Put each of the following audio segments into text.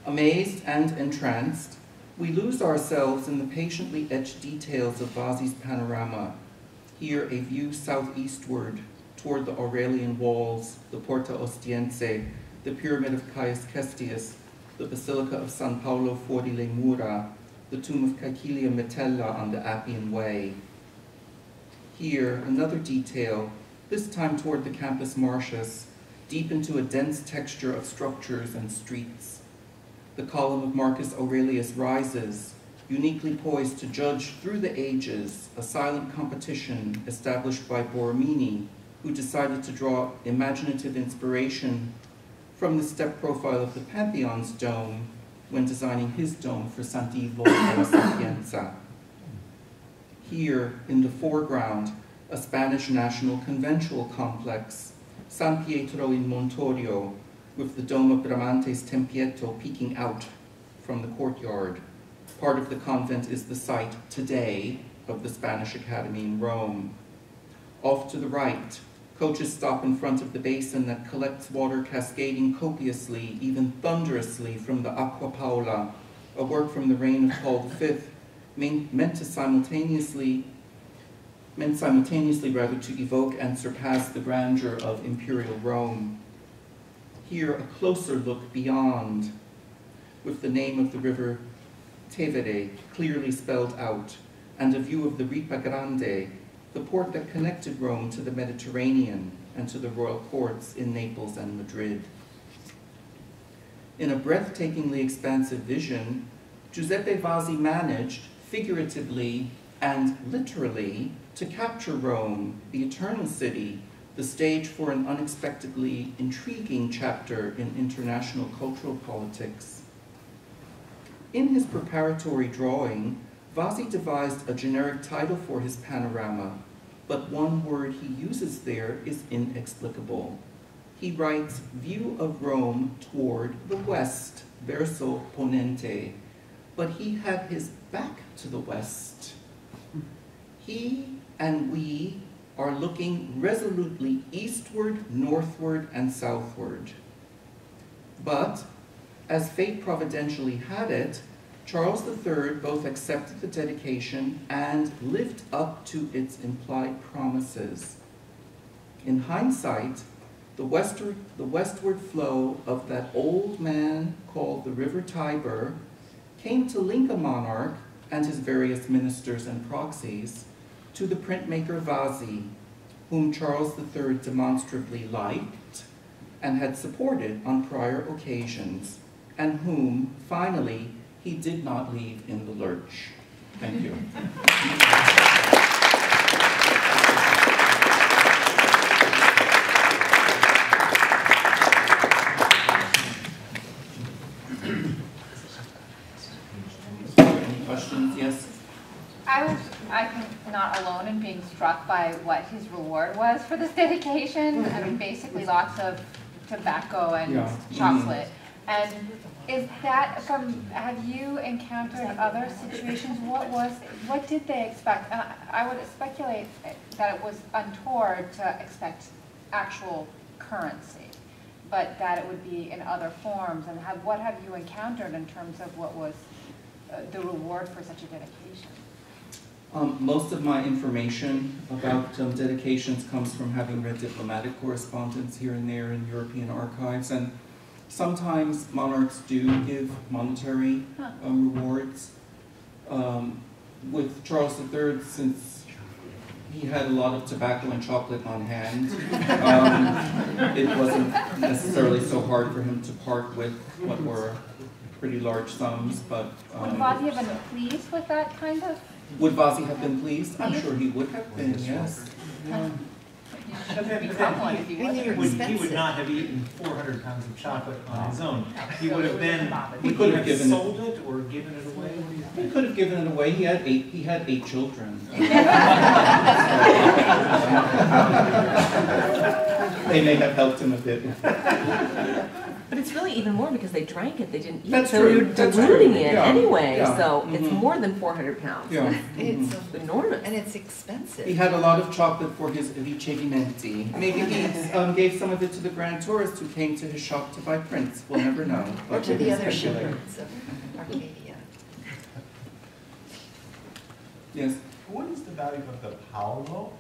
Amazed and entranced, we lose ourselves in the patiently etched details of Vasi's panorama. Here, a view southeastward toward the Aurelian walls, the Porta Ostiense, the Pyramid of Caius Cestius, the Basilica of San Paolo fuori le Mura, the tomb of Caecilia Metella on the Appian Way. Here, another detail, this time toward the Campus Martius, deep into a dense texture of structures and streets. The column of Marcus Aurelius rises, uniquely poised to judge through the ages a silent competition established by Borromini, who decided to draw imaginative inspiration from the step profile of the Pantheon's dome when designing his dome for Sant'Ivo della Sapienza. Here, in the foreground, a Spanish national conventual complex, San Pietro in Montorio, with the dome of Bramante's Tempietto peeking out from the courtyard. Part of the convent is the site today of the Spanish Academy in Rome. Off to the right, coaches stop in front of the basin that collects water cascading copiously, even thunderously, from the Acqua Paola, a work from the reign of Paul V, meant simultaneously to evoke and surpass the grandeur of imperial Rome. Here, a closer look beyond, with the name of the river Tevere clearly spelled out, and a view of the Ripa Grande, the port that connected Rome to the Mediterranean and to the royal courts in Naples and Madrid. In a breathtakingly expansive vision, Giuseppe Vasi managed, figuratively and literally, to capture Rome, the eternal city, the stage for an unexpectedly intriguing chapter in international cultural politics. In his preparatory drawing, Vasi devised a generic title for his panorama, but one word he uses there is inexplicable. He writes, view of Rome toward the west, verso ponente, but he had his back to the west. He and we are looking resolutely eastward, northward, and southward. But, as fate providentially had it, Charles III both accepted the dedication and lived up to its implied promises. In hindsight, the westward flow of that old man called the River Tiber came to link a monarch and his various ministers and proxies to the printmaker Vasi, whom Charles III demonstrably liked and had supported on prior occasions, and whom, finally, he did not leave in the lurch. Thank you. Any questions? Yes? I think, not alone in being struck by what his reward was for this dedication. I mean, basically lots of tobacco and chocolate. And is that have you encountered other situations? What did they expect? And I would speculate that it was untoward to expect actual currency, but that it would be in other forms. And what have you encountered in terms of what was the reward for such a dedication? Most of my information about dedications comes from having read diplomatic correspondence here and there in European archives, and sometimes monarchs do give monetary rewards. With Charles III, since he had a lot of tobacco and chocolate on hand, it wasn't necessarily so hard for him to part with what were pretty large sums. But would Vasi have been pleased with that kind of? Would Vasi have been pleased? I'm sure he would have been, yes. Yeah. He would not have eaten 400 pounds of chocolate on his own. He would have been. He could have given sold it or given it away. What do you think? He could have given it away. He had eight children. They may have helped him a bit. But it's really even more because they drank it, they didn't eat That's it, so true. you're That's diluting true. it Yeah. anyway, Yeah. so it's Mhm. more than 400 pounds. Yeah. It's Enormous. and it's expensive. He had a lot of chocolate for his Vicevimenti. Maybe he gave some of it to the grand tourists who came to his shop to buy prints. We'll never know. Or to the other speculate. shepherds of Arcadia. Yes. What is the value of the Paolo?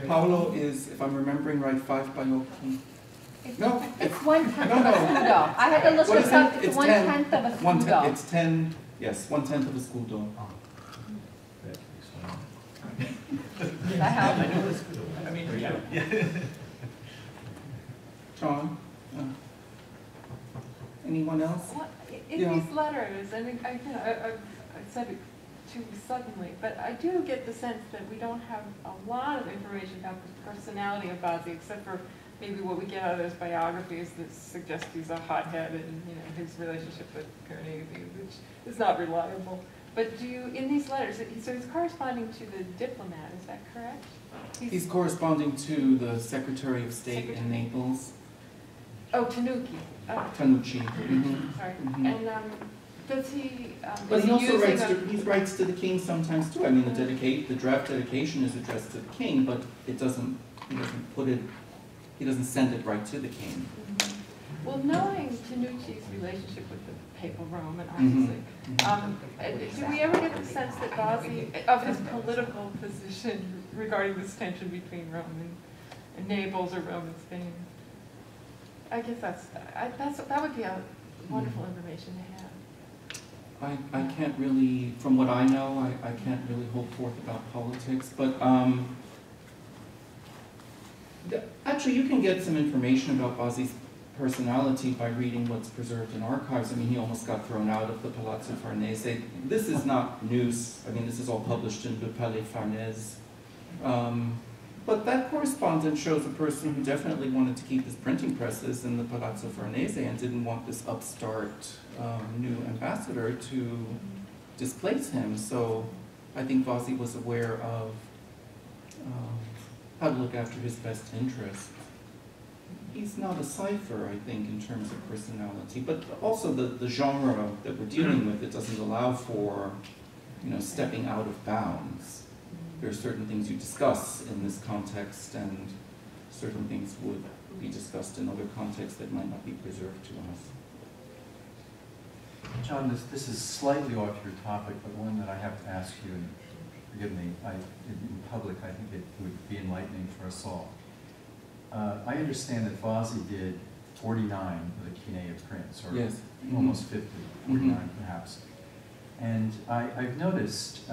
Paolo is, if I'm remembering right, 5 baiocchi. No, It's 1/10 No, of a no. scudo. I had to look What this is up, it? it's It's 1/10 of a scudo. It's 10, yes, 1/10 of a scudo. That helps. I know this. I mean, yeah. John? Anyone else? Well, in Yeah. these letters, I mean, I said it too suddenly, but I do get the sense that we don't have a lot of information about the personality of Vasi, except for maybe what we get out of those biographies that suggest he's a hothead and, you know, his relationship with Carnegie, which is not reliable. But do you, in these letters, so he's corresponding to the diplomat, is that correct? He's corresponding to the Secretary of State in Naples, Oh, Tanuki. Oh, Tanucci. Mhm. sorry. Mhm. And does he? But is he also using he writes to the king sometimes too. I mean, the draft dedication is addressed to the king, but he doesn't send it right to the king. Well, knowing Tanucci's relationship with the Papal Roman, obviously, do we ever get the sense that Vasi, of his political position regarding this tension between Rome and Naples or Rome and Spain? I guess that would be a wonderful information to have. I can't really, from what I know, I can't really hold forth about politics, but actually you can get some information about Vasi's personality by reading what's preserved in archives. I mean, he almost got thrown out of the Palazzo Farnese. This is not news. I mean, this is all published in Le Palais Farnese. But that correspondence shows a person who definitely wanted to keep his printing presses in the Palazzo Farnese and didn't want this upstart new ambassador to displace him. So I think Vasi was aware of how to look after his best interests. He's not a cipher, I think, in terms of personality, but also the genre that we're dealing with, it doesn't allow for, you know, stepping out of bounds. There are certain things you discuss in this context, and certain things would be discussed in other contexts that might not be preserved to us. John, this is slightly off your topic, but one that I have to ask you, and forgive me, in public I think it would be enlightening for us all. I understand that Vasi did 49 of the Kinea prints, or Yes. almost 50, 49 perhaps. And I've noticed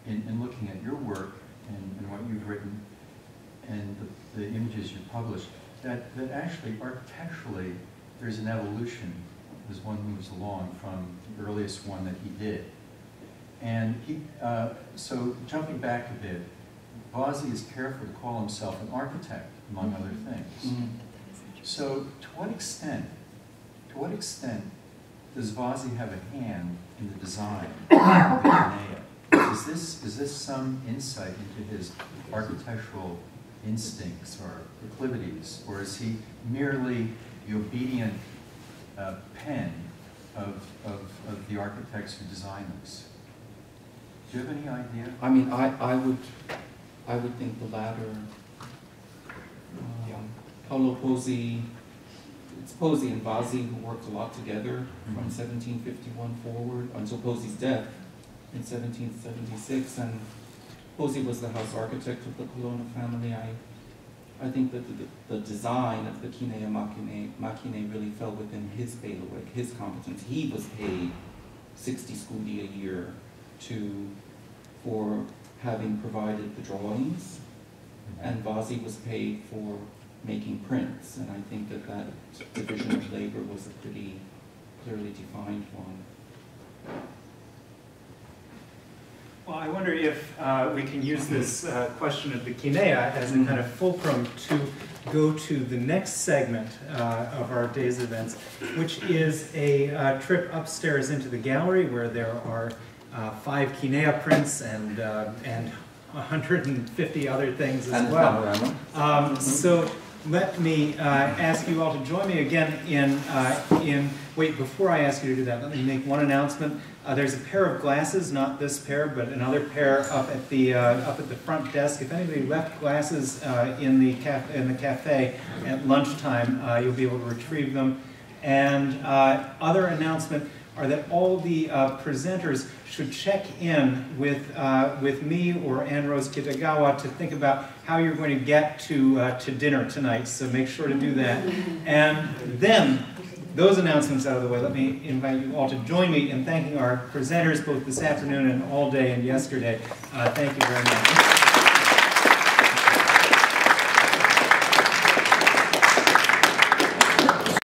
in looking at your work and what you've written and the images you published, that actually architecturally there's an evolution as one moves along from the earliest one that he did. And so jumping back a bit, Vasi is careful to call himself an architect, among other things. So to what extent does Vasi have a hand in the design of the Kinea? Is this some insight into his architectural instincts or proclivities, or is he merely the obedient pen of the architects who design this? Do you have any idea? I mean, I would think the latter. Paolo Pozzi, it's Pozzi and Vasi who worked a lot together from 1751 forward until Pozzi's death in 1776, and Pozzi was the house architect of the Colonna family. I think that the design of the Kinea Macchine really fell within his bailiwick, his competence. He was paid 60 scudi a year for having provided the drawings, and Vasi was paid for making prints, and I think that division of labor was a pretty clearly defined one. Well, I wonder if we can use this question of the Kinea as a kind of fulcrum to go to the next segment of our day's events, which is a trip upstairs into the gallery where there are 5 Kinea prints and 150 other things as well. So let me ask you all to join me again wait, before I ask you to do that, let me make one announcement. There's a pair of glasses, not this pair, but another pair up at the front desk. If anybody left glasses in the cafe at lunchtime, you'll be able to retrieve them. And other announcement are that all the presenters should check in with me or Ann Rose Kitagawa to think about how you're going to get to dinner tonight. So make sure to do that. And then, those announcements out of the way, let me invite you all to join me in thanking our presenters both this afternoon and all day and yesterday. Thank you very much.